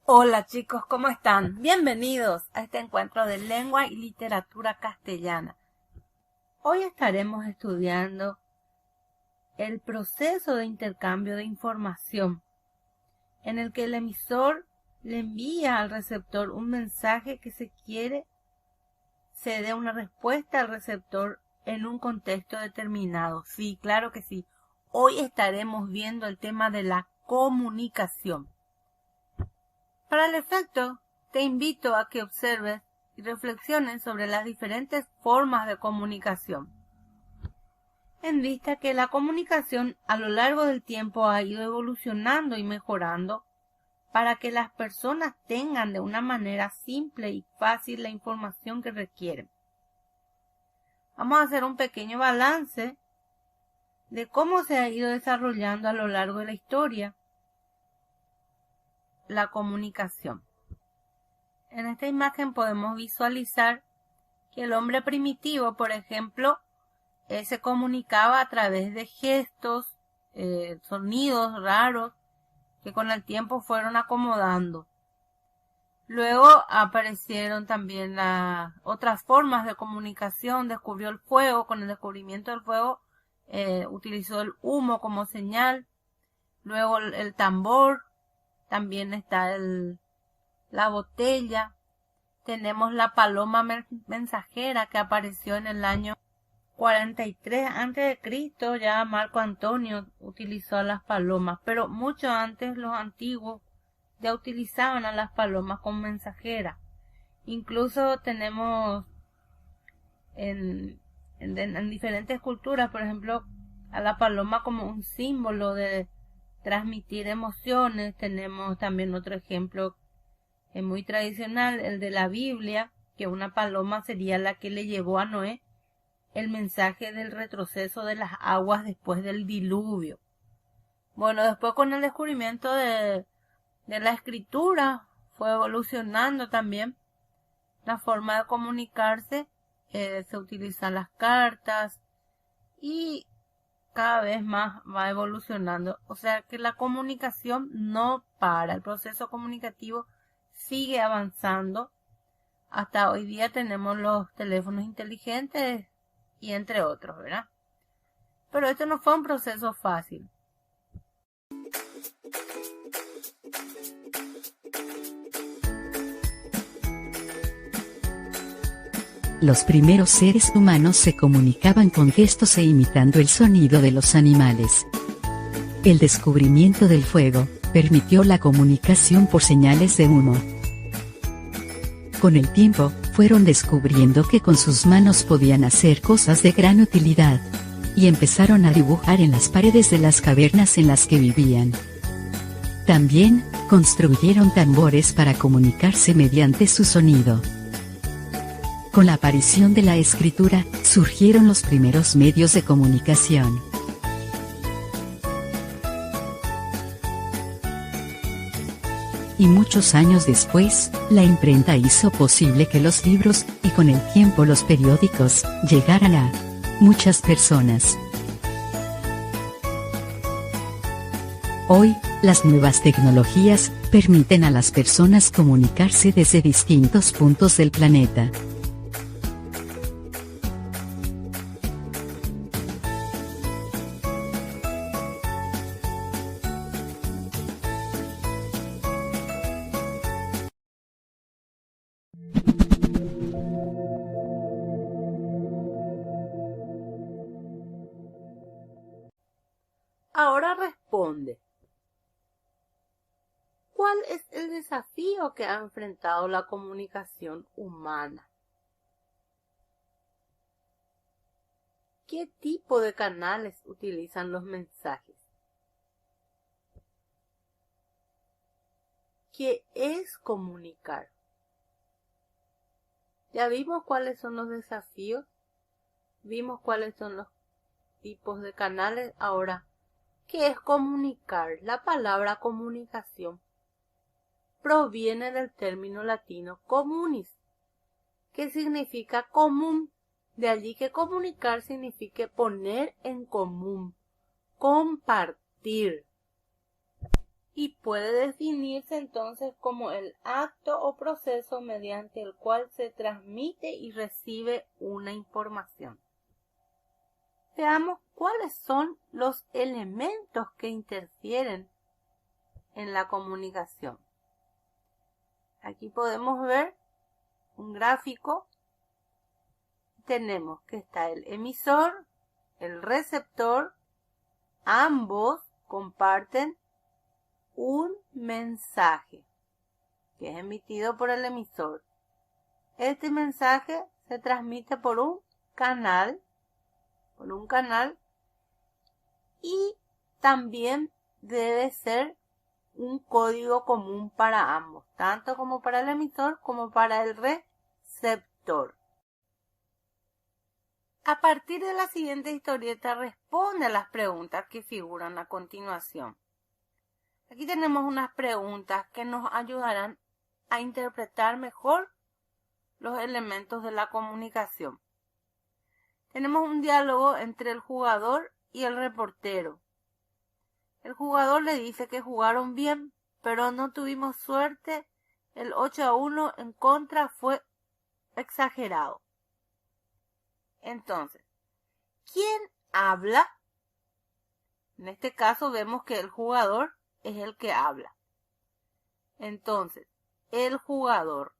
Hola chicos, ¿cómo están? Bienvenidos a este encuentro de lengua y literatura castellana. Hoy estaremos estudiando el proceso de intercambio de información, en el que el emisor le envía al receptor un mensaje que se dé una respuesta al receptor en un contexto determinado. Sí, claro que sí. Hoy estaremos viendo el tema de la comunicación. Para el efecto, te invito a que observes y reflexiones sobre las diferentes formas de comunicación, en vista que la comunicación a lo largo del tiempo ha ido evolucionando y mejorando para que las personas tengan de una manera simple y fácil la información que requieren. Vamos a hacer un pequeño balance de cómo se ha ido desarrollando a lo largo de la historia la comunicación. En esta imagen podemos visualizar que el hombre primitivo, por ejemplo, se comunicaba a través de gestos, sonidos raros que con el tiempo fueron acomodando. Luego aparecieron también otras formas de comunicación. Descubrió el fuego. Con el descubrimiento del fuego utilizó el humo como señal. Luego el tambor. También está la botella. Tenemos la paloma mensajera que apareció en el año 43 a.C. Ya Marco Antonio utilizó a las palomas, pero mucho antes los antiguos ya utilizaban a las palomas como mensajeras. Incluso tenemos en diferentes culturas, por ejemplo, a la paloma como un símbolo de transmitir emociones. Tenemos también otro ejemplo muy tradicional, el de la Biblia, que una paloma sería la que le llevó a Noé el mensaje del retroceso de las aguas después del diluvio. Bueno, después con el descubrimiento de la escritura fue evolucionando también la forma de comunicarse. Se utilizan las cartas y cada vez más va evolucionando. O sea que la comunicación no para, el proceso comunicativo sigue avanzando. Hasta hoy día tenemos los teléfonos inteligentes y entre otros, ¿verdad? Pero esto no fue un proceso fácil. Los primeros seres humanos se comunicaban con gestos e imitando el sonido de los animales. El descubrimiento del fuego permitió la comunicación por señales de humo. Con el tiempo, fueron descubriendo que con sus manos podían hacer cosas de gran utilidad, y empezaron a dibujar en las paredes de las cavernas en las que vivían. También, construyeron tambores para comunicarse mediante su sonido. Con la aparición de la escritura, surgieron los primeros medios de comunicación. Y muchos años después, la imprenta hizo posible que los libros, y con el tiempo los periódicos, llegaran a muchas personas. Hoy, las nuevas tecnologías permiten a las personas comunicarse desde distintos puntos del planeta. Ahora responde. ¿Cuál es el desafío que ha enfrentado la comunicación humana? ¿Qué tipo de canales utilizan los mensajes? ¿Qué es comunicar? Ya vimos cuáles son los desafíos, vimos cuáles son los tipos de canales. Ahora, ¿qué es comunicar? La palabra comunicación proviene del término latino communis, que significa común. De allí que comunicar significa poner en común, compartir. y puede definirse entonces como el acto o proceso mediante el cual se transmite y recibe una información. Veamos cuáles son los elementos que interfieren en la comunicación. Aquí podemos ver un gráfico. Tenemos que está el emisor, el receptor, ambos comparten un mensaje que es emitido por el emisor. Este mensaje se transmite por un canal y también debe ser un código común para ambos, tanto como para el emisor como para el receptor. A partir de la siguiente historieta responde a las preguntas que figuran a continuación. Aquí tenemos unas preguntas que nos ayudarán a interpretar mejor los elementos de la comunicación. Tenemos un diálogo entre el jugador y el reportero. El jugador le dice que jugaron bien, pero no tuvimos suerte. El 8-1 en contra fue exagerado. Entonces, ¿quién habla? En este caso vemos que el jugador es el que habla. Entonces, el jugador,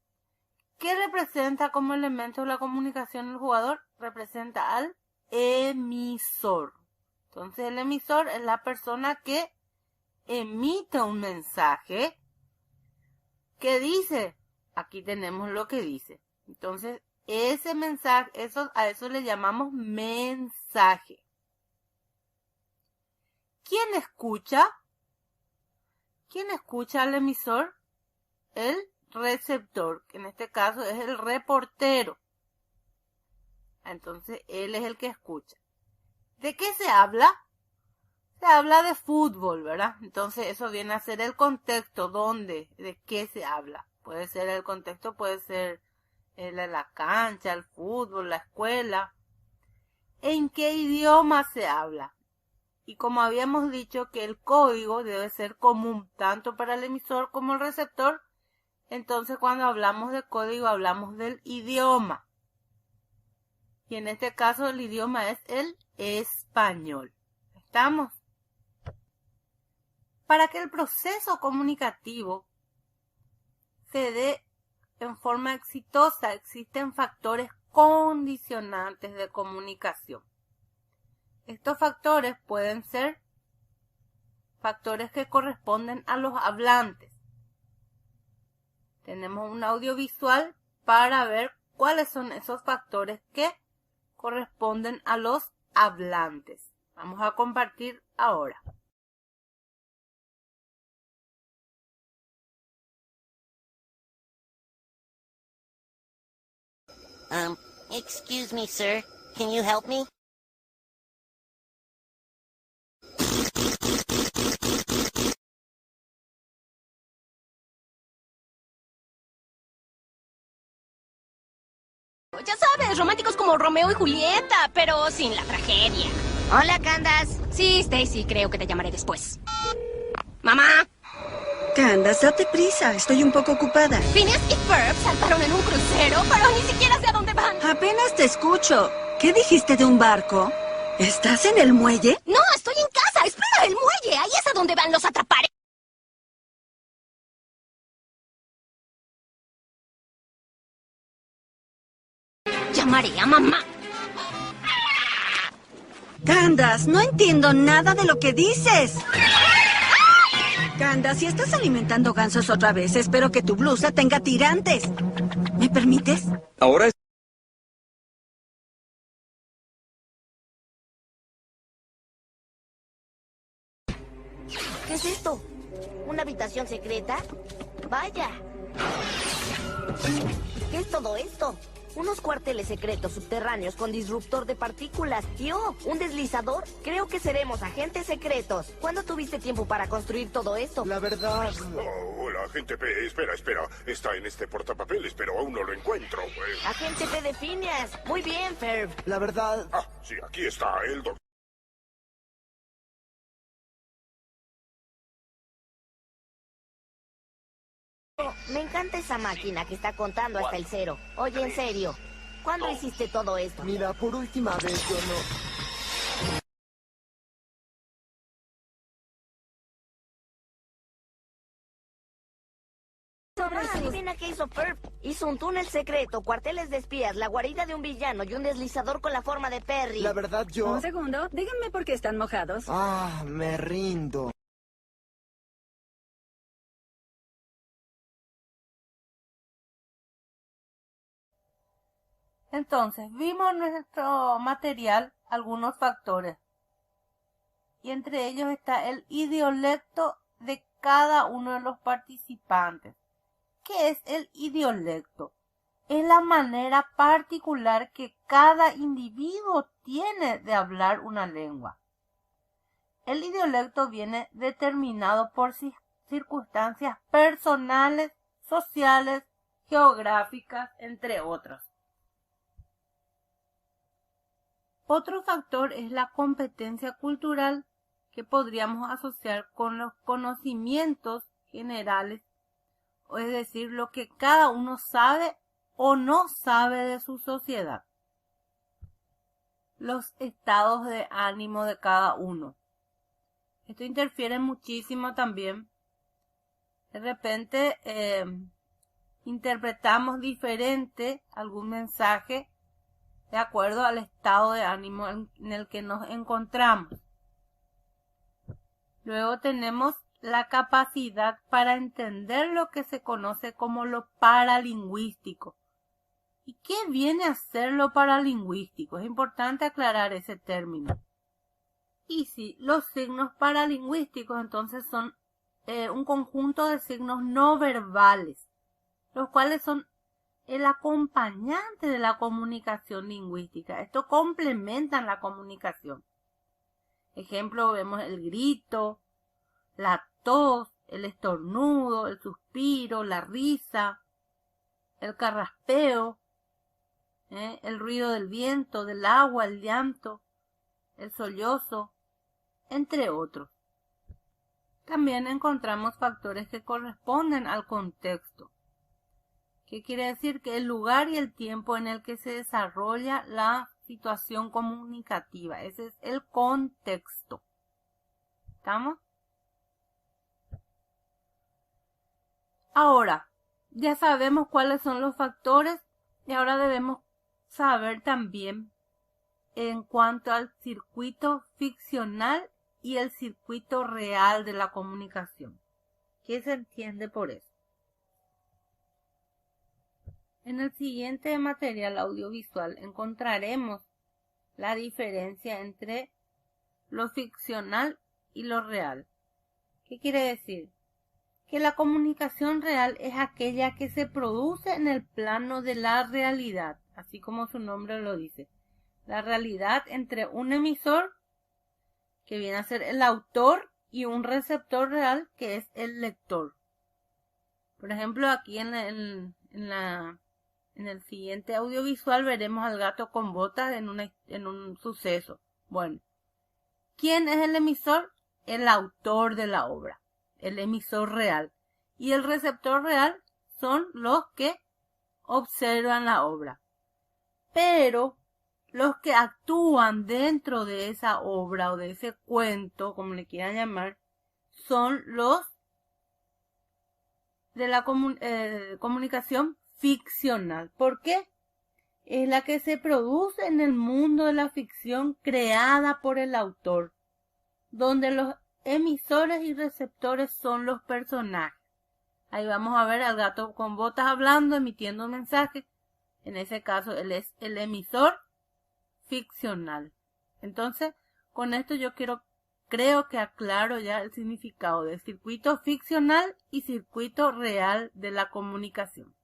¿qué representa como elemento de la comunicación el jugador? Representa al emisor. Entonces, el emisor es la persona que emite un mensaje. ¿Qué dice? Aquí tenemos lo que dice. Entonces, ese mensaje, a eso le llamamos mensaje. ¿Quién escucha? ¿Quién escucha al emisor? El receptor, que en este caso es el reportero. Entonces, él es el que escucha. ¿De qué se habla? Se habla de fútbol, ¿verdad? Entonces, eso viene a ser el contexto, ¿dónde? ¿De qué se habla? Puede ser el contexto, puede ser la cancha, el fútbol, la escuela. ¿En qué idioma se habla? Y como habíamos dicho que el código debe ser común tanto para el emisor como el receptor, entonces cuando hablamos de código hablamos del idioma. Y en este caso el idioma es el español. ¿Estamos? Para que el proceso comunicativo se dé en forma exitosa, existen factores condicionantes de comunicación. Estos factores pueden ser factores que corresponden a los hablantes. Tenemos un audiovisual para ver cuáles son esos factores que corresponden a los hablantes. Vamos a compartir ahora. Excuse me, sir. Can you help me? Ya sabes, románticos como Romeo y Julieta, pero sin la tragedia. Hola, Candace. Sí, Stacy, creo que te llamaré después. ¡Mamá! Candace, date prisa. Estoy un poco ocupada. Phineas y Ferb saltaron en un crucero, pero ni siquiera sé a dónde van. Apenas te escucho. ¿Qué dijiste de un barco? ¿Estás en el muelle? No, estoy en casa. Espera, el muelle. Ahí es a donde van, los atraparé. Llamaré a mamá. Candace, no entiendo nada de lo que dices. Candace, si estás alimentando gansos otra vez, espero que tu blusa tenga tirantes. ¿Me permites? Ahora es... ¿Qué es esto? ¿Una habitación secreta? Vaya. ¿Qué es todo esto? Unos cuarteles secretos subterráneos con disruptor de partículas. Y un deslizador. Creo que seremos agentes secretos. ¿Cuándo tuviste tiempo para construir todo esto? La verdad... Oh, hola, agente P. Espera. Está en este portapapeles, pero aún no lo encuentro. Agente P de Phineas. Muy bien, Ferb. La verdad... Ah, sí, aquí está el doctor. Me encanta esa máquina que está contando hasta el 0. Oye, en serio, ¿cuándo hiciste todo esto? Mira, por última vez yo no... Adivina qué hizo Perp. Hizo un túnel secreto, cuarteles de espías, la guarida de un villano y un deslizador con la forma de Perry. La verdad yo... Un segundo, díganme por qué están mojados. Ah, me rindo. Entonces, vimos en nuestro material algunos factores. Y entre ellos está el idiolecto de cada uno de los participantes. ¿Qué es el idiolecto? Es la manera particular que cada individuo tiene de hablar una lengua. El idiolecto viene determinado por circunstancias personales, sociales, geográficas, entre otros. Otro factor es la competencia cultural, que podríamos asociar con los conocimientos generales, es decir, lo que cada uno sabe o no sabe de su sociedad. Los estados de ánimo de cada uno. Esto interfiere muchísimo también. De repente interpretamos diferente algún mensaje de acuerdo al estado de ánimo en el que nos encontramos. Luego tenemos la capacidad para entender lo que se conoce como lo paralingüístico. ¿Y qué viene a ser lo paralingüístico? Es importante aclarar ese término. Y sí, los signos paralingüísticos entonces son un conjunto de signos no verbales, los cuales son el acompañante de la comunicación lingüística. Esto complementa la comunicación. Ejemplo, vemos el grito, la tos, el estornudo, el suspiro, la risa, el carraspeo, el ruido del viento, del agua, el llanto, el sollozo, entre otros. También encontramos factores que corresponden al contexto. ¿Qué quiere decir? Que el lugar y el tiempo en el que se desarrolla la situación comunicativa. Ese es el contexto. ¿Estamos? Ahora, ya sabemos cuáles son los factores y ahora debemos saber también en cuanto al circuito ficcional y el circuito real de la comunicación. ¿Qué se entiende por eso? En el siguiente material audiovisual encontraremos la diferencia entre lo ficcional y lo real. ¿Qué quiere decir? Que la comunicación real es aquella que se produce en el plano de la realidad, así como su nombre lo dice. La realidad entre un emisor, que viene a ser el autor, y un receptor real, que es el lector. Por ejemplo, aquí en el siguiente audiovisual veremos al gato con botas en un suceso. Bueno, ¿quién es el emisor? El autor de la obra, el emisor real. Y el receptor real son los que observan la obra. Pero los que actúan dentro de esa obra o de ese cuento, como le quieran llamar, son los de la comunicación ficcional. ¿Por qué? Es la que se produce en el mundo de la ficción creada por el autor, donde los emisores y receptores son los personajes. Ahí vamos a ver al gato con botas hablando, emitiendo un mensaje. En ese caso, él es el emisor ficcional. Entonces, con esto yo creo que aclaro ya el significado de circuito ficcional y circuito real de la comunicación.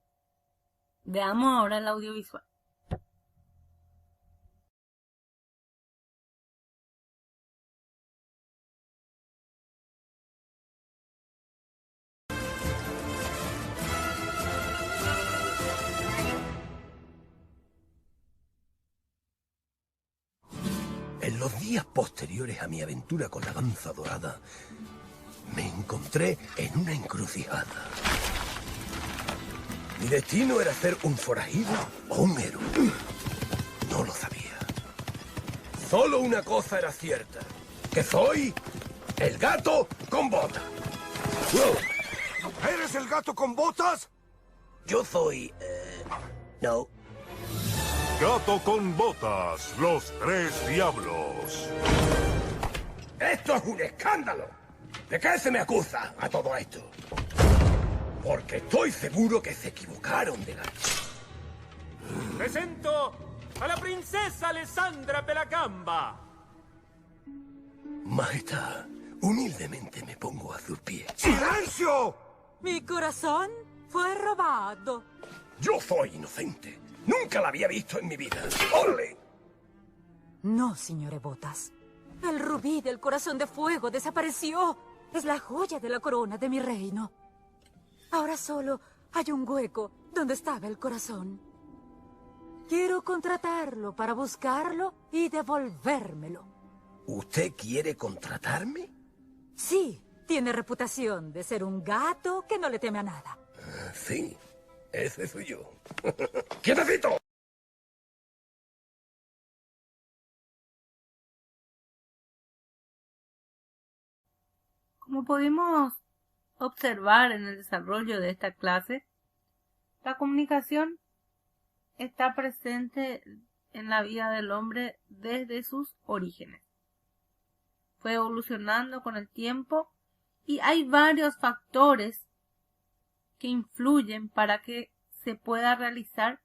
Veamos ahora el audiovisual. En los días posteriores a mi aventura con la danza dorada, me encontré en una encrucijada. Mi destino era ser un forajido o un héroe. No lo sabía. Solo una cosa era cierta. Que soy el gato con botas. ¿Eres el gato con botas? Yo soy... no. Gato con botas, los 3 diablos. ¡Esto es un escándalo! ¿De qué se me acusa a todo esto? Porque estoy seguro que se equivocaron de gato. Presento a la princesa Alessandra Pelacamba. Majestad, humildemente me pongo a sus pies. ¡Silencio! Mi corazón fue robado. Yo soy inocente. Nunca la había visto en mi vida. ¡Ole! No, señor Botas. El rubí del corazón de fuego desapareció. Es la joya de la corona de mi reino. Ahora solo hay un hueco donde estaba el corazón. Quiero contratarlo para buscarlo y devolvérmelo. ¿Usted quiere contratarme? Sí, tiene reputación de ser un gato que no le teme a nada. Sí, ese soy yo. ¡Quietecito! Como pudimos observar en el desarrollo de esta clase, la comunicación está presente en la vida del hombre desde sus orígenes. Fue evolucionando con el tiempo y hay varios factores que influyen para que se pueda realizar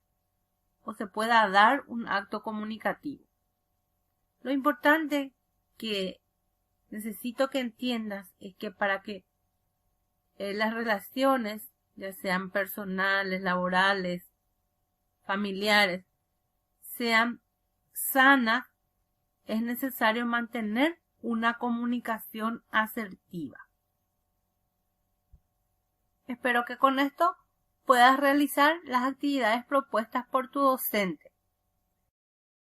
o se pueda dar un acto comunicativo. Lo importante que necesito que entiendas es que para que las relaciones, ya sean personales, laborales, familiares, sean sanas, es necesario mantener una comunicación asertiva. Espero que con esto puedas realizar las actividades propuestas por tu docente.